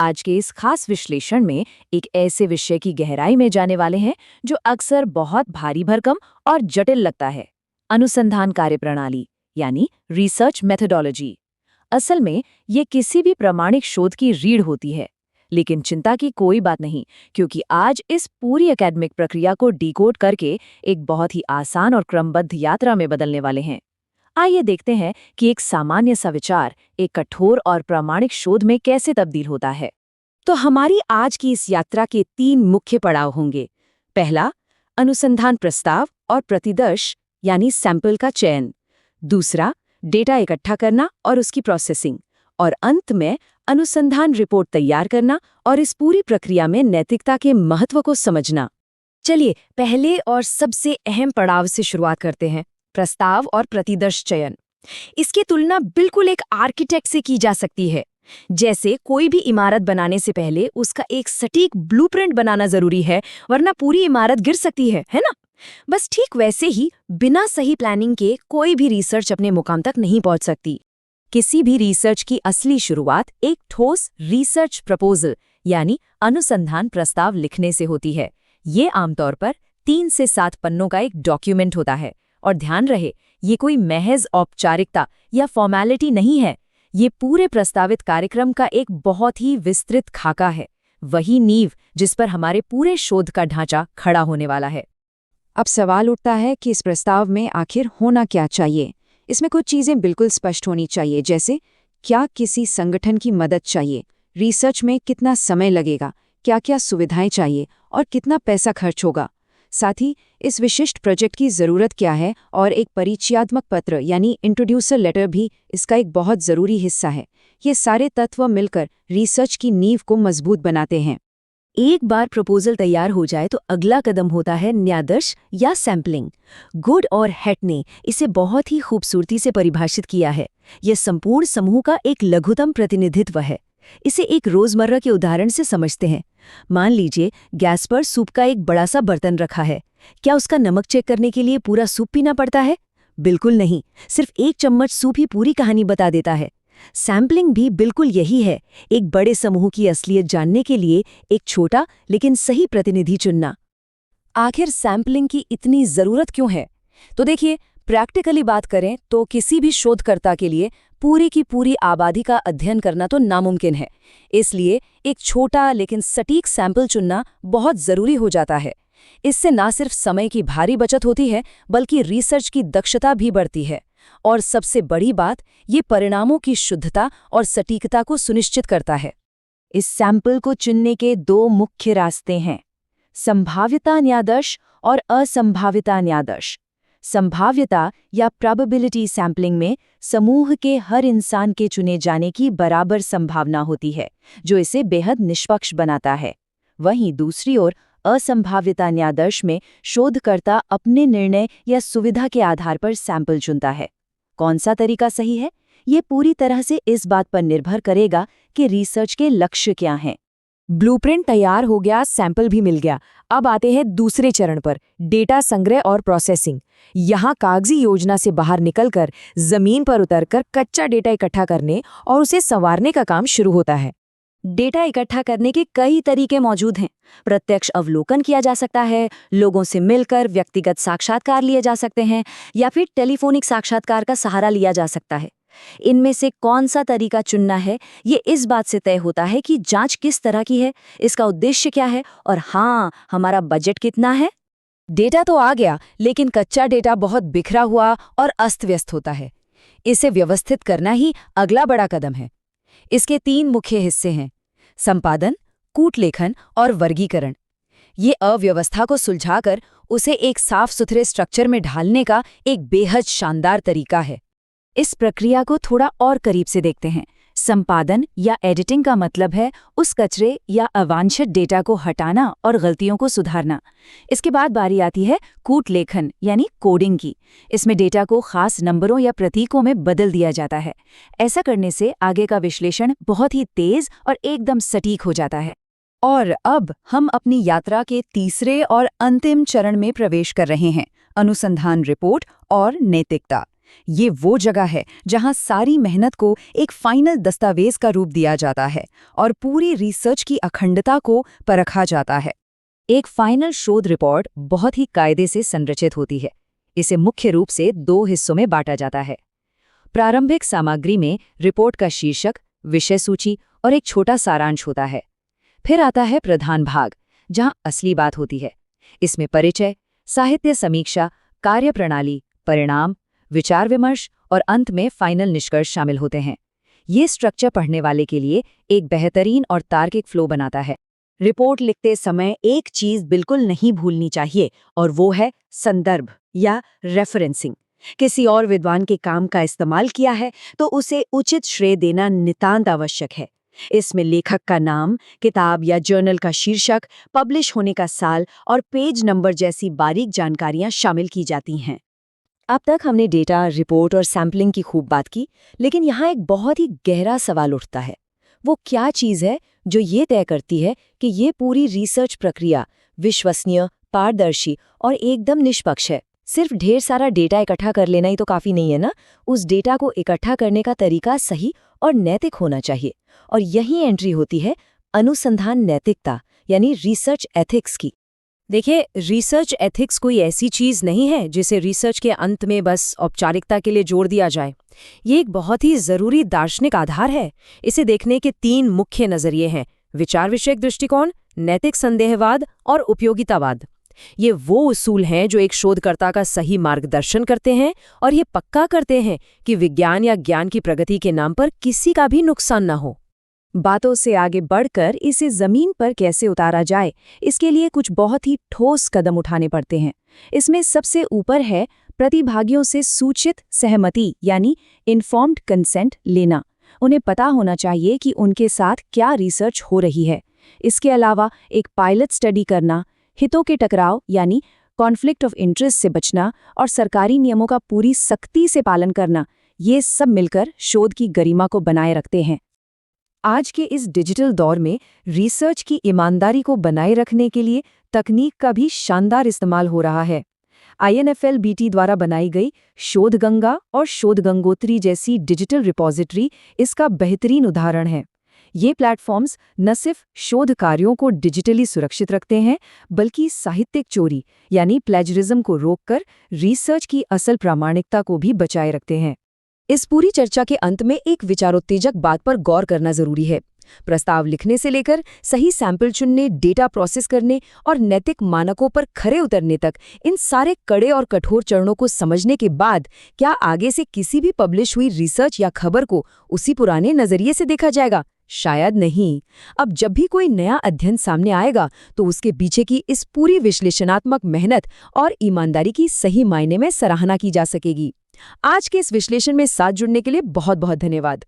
आज के इस खास विश्लेषण में एक ऐसे विषय की गहराई में जाने वाले हैं जो अक्सर बहुत भारी भरकम और जटिल लगता है। अनुसंधान कार्यप्रणाली यानी रिसर्च मेथोडोलॉजी। असल में ये किसी भी प्रामाणिक शोध की रीढ़ होती है। लेकिन चिंता की कोई बात नहीं, क्योंकि आज इस पूरी एकेडमिक प्रक्रिया को डिकोड करके एक बहुत ही आसान और क्रमबद्ध यात्रा में बदलने वाले हैं। आइए देखते हैं कि एक सामान्य सा विचार एक कठोर और प्रामाणिक शोध में कैसे तब्दील होता है। तो हमारी आज की इस यात्रा के 3 मुख्य पड़ाव होंगे। पहला, अनुसंधान प्रस्ताव और प्रतिदर्श यानी सैंपल का चयन। दूसरा, डेटा इकट्ठा करना और उसकी प्रोसेसिंग। और अंत में अनुसंधान रिपोर्ट तैयार करना और इस पूरी प्रक्रिया में नैतिकता के महत्व को समझना। चलिए पहले और सबसे अहम पड़ाव से शुरुआत करते हैं, प्रस्ताव और प्रतिदर्श चयन। इसकी तुलना बिल्कुल एक आर्किटेक्ट से की जा सकती है। जैसे कोई भी इमारत बनाने से पहले उसका एक सटीक ब्लूप्रिंट बनाना जरूरी है, वरना पूरी इमारत गिर सकती है ना? बस ठीक वैसे ही बिना सही प्लानिंग के कोई भी रिसर्च अपने मुकाम तक नहीं पहुंच सकती। किसी भी रिसर्च की असली शुरुआत एक ठोस रिसर्च प्रपोजल यानी अनुसंधान प्रस्ताव लिखने से होती है। ये आमतौर पर 3 से 7 पन्नों का एक डॉक्यूमेंट होता है। और ध्यान रहे, ये कोई महज औपचारिकता या फॉर्मेलिटी नहीं है। ये पूरे प्रस्तावित कार्यक्रम का एक बहुत ही विस्तृत खाका है, वही नींव जिस पर हमारे पूरे शोध का ढांचा खड़ा होने वाला है। अब सवाल उठता है कि इस प्रस्ताव में आखिर होना क्या चाहिए। इसमें कुछ चीज़ें बिल्कुल स्पष्ट होनी चाहिए, जैसे क्या किसी संगठन की मदद चाहिए, रिसर्च में कितना समय लगेगा, क्या क्या सुविधाएं चाहिए और कितना पैसा खर्च होगा। साथ ही इस विशिष्ट प्रोजेक्ट की ज़रूरत क्या है, और एक परिचयात्मक पत्र यानी इंट्रोड्यूसर लेटर भी इसका एक बहुत ज़रूरी हिस्सा है। ये सारे तत्व मिलकर रिसर्च की नींव को मजबूत बनाते हैं। एक बार प्रपोजल तैयार हो जाए तो अगला कदम होता है न्यादर्श या सैंपलिंग। गुड और हेट ने इसे बहुत ही खूबसूरती से परिभाषित किया है। यह संपूर्ण समूह का एक लघुतम प्रतिनिधित्व है। इसे एक रोजमर्रा के उदाहरण से समझते हैं। मान लीजिए गैस पर सूप का एक बड़ा सा बर्तन रखा है। क्या उसका नमक चेक करने के लिए पूरा सूप पीना पड़ता है? बिल्कुल नहीं, सिर्फ 1 चम्मच सूप ही पूरी कहानी बता देता है। सैंपलिंग भी बिल्कुल यही है, एक बड़े समूह की असलियत जानने के लिए एक छोटा लेकिन सही प्रतिनिधि चुनना। आखिर सैंपलिंग की इतनी ज़रूरत क्यों है? तो देखिए, प्रैक्टिकली बात करें तो किसी भी शोधकर्ता के लिए पूरी की पूरी आबादी का अध्ययन करना तो नामुमकिन है। इसलिए एक छोटा लेकिन सटीक सैंपल चुनना बहुत ज़रूरी हो जाता है। इससे ना सिर्फ समय की भारी बचत होती है, बल्कि रिसर्च की दक्षता भी बढ़ती है। और सबसे बड़ी बात, ये परिणामों की शुद्धता और सटीकता को सुनिश्चित करता है। इस सैंपल को चुनने के 2 मुख्य रास्ते हैं, संभाव्यता न्यादर्श और असंभाव्यता न्यादर्श। संभाव्यता या प्रोबेबिलिटी सैंपलिंग में समूह के हर इंसान के चुने जाने की बराबर संभावना होती है, जो इसे बेहद निष्पक्ष बनाता है। वहीं दूसरी ओर असंभाव्यता न्यादर्श में शोधकर्ता अपने निर्णय या सुविधा के आधार पर सैंपल चुनता है। कौन सा तरीका सही है, ये पूरी तरह से इस बात पर निर्भर करेगा कि रिसर्च के लक्ष्य क्या हैं। ब्लूप्रिंट तैयार हो गया, सैंपल भी मिल गया। अब आते हैं दूसरे चरण पर, डेटा संग्रह और प्रोसेसिंग। यहाँ कागजी योजना से बाहर निकलकर जमीन पर उतरकर कच्चा डेटा इकट्ठा करने और उसे संवारने का काम शुरू होता है। डेटा इकट्ठा करने के कई तरीके मौजूद हैं। प्रत्यक्ष अवलोकन किया जा सकता है, लोगों से मिलकर व्यक्तिगत साक्षात्कार लिए जा सकते हैं, या फिर टेलीफोनिक साक्षात्कार का सहारा लिया जा सकता है। इनमें से कौन सा तरीका चुनना है, ये इस बात से तय होता है कि जांच किस तरह की है, इसका उद्देश्य क्या है, और हाँ, हमारा बजट कितना है। डेटा तो आ गया, लेकिन कच्चा डेटा बहुत बिखरा हुआ और अस्त-व्यस्त होता है। इसे व्यवस्थित करना ही अगला बड़ा कदम है। इसके 3 मुख्य हिस्से हैं, संपादन, कूटलेखन और वर्गीकरण। ये अव्यवस्था को सुलझाकर उसे एक साफ सुथरे स्ट्रक्चर में ढालने का एक बेहद शानदार तरीका है। इस प्रक्रिया को थोड़ा और करीब से देखते हैं। संपादन या एडिटिंग का मतलब है उस कचरे या अवांछित डेटा को हटाना और गलतियों को सुधारना। इसके बाद बारी आती है कूटलेखन यानी कोडिंग की। इसमें डेटा को खास नंबरों या प्रतीकों में बदल दिया जाता है। ऐसा करने से आगे का विश्लेषण बहुत ही तेज और एकदम सटीक हो जाता है। और अब हम अपनी यात्रा के तीसरे और अंतिम चरण में प्रवेश कर रहे हैं, अनुसंधान रिपोर्ट और नैतिकता। ये वो जगह है जहां सारी मेहनत को एक फाइनल दस्तावेज का रूप दिया जाता है और पूरी रिसर्च की अखंडता को परखा जाता है। एक फाइनल शोध रिपोर्ट बहुत ही कायदे से संरचित होती है। इसे मुख्य रूप से 2 हिस्सों में बांटा जाता है। प्रारंभिक सामग्री में रिपोर्ट का शीर्षक, विषय सूची और एक छोटा सारांश होता है। फिर आता है प्रधान भाग, जहां असली बात होती है। इसमें परिचय, साहित्य समीक्षा, कार्यप्रणाली, परिणाम, विचार विमर्श और अंत में फाइनल निष्कर्ष शामिल होते हैं। ये स्ट्रक्चर पढ़ने वाले के लिए एक बेहतरीन और तार्किक फ्लो बनाता है। रिपोर्ट लिखते समय एक चीज बिल्कुल नहीं भूलनी चाहिए, और वो है संदर्भ या रेफरेंसिंग। किसी और विद्वान के काम का इस्तेमाल किया है तो उसे उचित श्रेय देना नितांत आवश्यक है। इसमें लेखक का नाम, किताब या जर्नल का शीर्षक, पब्लिश होने का साल और पेज नंबर जैसी बारीक जानकारियां शामिल की जाती हैं। अब तक हमने डेटा, रिपोर्ट और सैम्पलिंग की खूब बात की, लेकिन यहाँ एक बहुत ही गहरा सवाल उठता है। वो क्या चीज़ है जो ये तय करती है कि ये पूरी रिसर्च प्रक्रिया विश्वसनीय, पारदर्शी और एकदम निष्पक्ष है? सिर्फ ढेर सारा डेटा इकट्ठा कर लेना ही तो काफ़ी नहीं है ना। उस डेटा को इकट्ठा करने का तरीका सही और नैतिक होना चाहिए। और यही एंट्री होती है अनुसंधान नैतिकता यानी रिसर्च एथिक्स की। देखिए, रिसर्च एथिक्स कोई ऐसी चीज़ नहीं है जिसे रिसर्च के अंत में बस औपचारिकता के लिए जोड़ दिया जाए। ये एक बहुत ही ज़रूरी दार्शनिक आधार है। इसे देखने के 3 मुख्य नज़रिए हैं: विचार विषयक दृष्टिकोण, नैतिक संदेहवाद और उपयोगितावाद। ये वो उसूल हैं जो एक शोधकर्ता का सही मार्गदर्शन करते हैं और ये पक्का करते हैं कि विज्ञान या ज्ञान की प्रगति के नाम पर किसी का भी नुकसान न हो। बातों से आगे बढ़कर इसे जमीन पर कैसे उतारा जाए, इसके लिए कुछ बहुत ही ठोस कदम उठाने पड़ते हैं। इसमें सबसे ऊपर है प्रतिभागियों से सूचित सहमति यानी इन्फॉर्म्ड कंसेंट लेना। उन्हें पता होना चाहिए कि उनके साथ क्या रिसर्च हो रही है। इसके अलावा एक पायलट स्टडी करना, हितों के टकराव यानी कॉन्फ्लिक्ट ऑफ इंटरेस्ट से बचना और सरकारी नियमों का पूरी सख्ती से पालन करना, ये सब मिलकर शोध की गरिमा को बनाए रखते हैं। आज के इस डिजिटल दौर में रिसर्च की ईमानदारी को बनाए रखने के लिए तकनीक का भी शानदार इस्तेमाल हो रहा है। INFLBT द्वारा बनाई गई शोध गंगा और शोध गंगोत्री जैसी डिजिटल रिपॉजिटरी इसका बेहतरीन उदाहरण है। ये प्लेटफॉर्म्स न सिर्फ शोध कार्यों को डिजिटली सुरक्षित रखते हैं, बल्कि साहित्यिक चोरी यानी प्लेजरिज्म को रोककर रिसर्च की असल प्रामाणिकता को भी बचाए रखते हैं। इस पूरी चर्चा के अंत में एक विचारोत्तेजक बात पर गौर करना जरूरी है। प्रस्ताव लिखने से लेकर सही सैंपल चुनने, डेटा प्रोसेस करने और नैतिक मानकों पर खरे उतरने तक, इन सारे कड़े और कठोर चरणों को समझने के बाद क्या आगे से किसी भी पब्लिश हुई रिसर्च या खबर को उसी पुराने नजरिए से देखा जाएगा? शायद नहीं। अब जब भी कोई नया अध्ययन सामने आएगा तो उसके पीछे की इस पूरी विश्लेषणात्मक मेहनत और ईमानदारी की सही मायने में सराहना की जा सकेगी। आज के इस विश्लेषण में साथ जुड़ने के लिए बहुत बहुत धन्यवाद।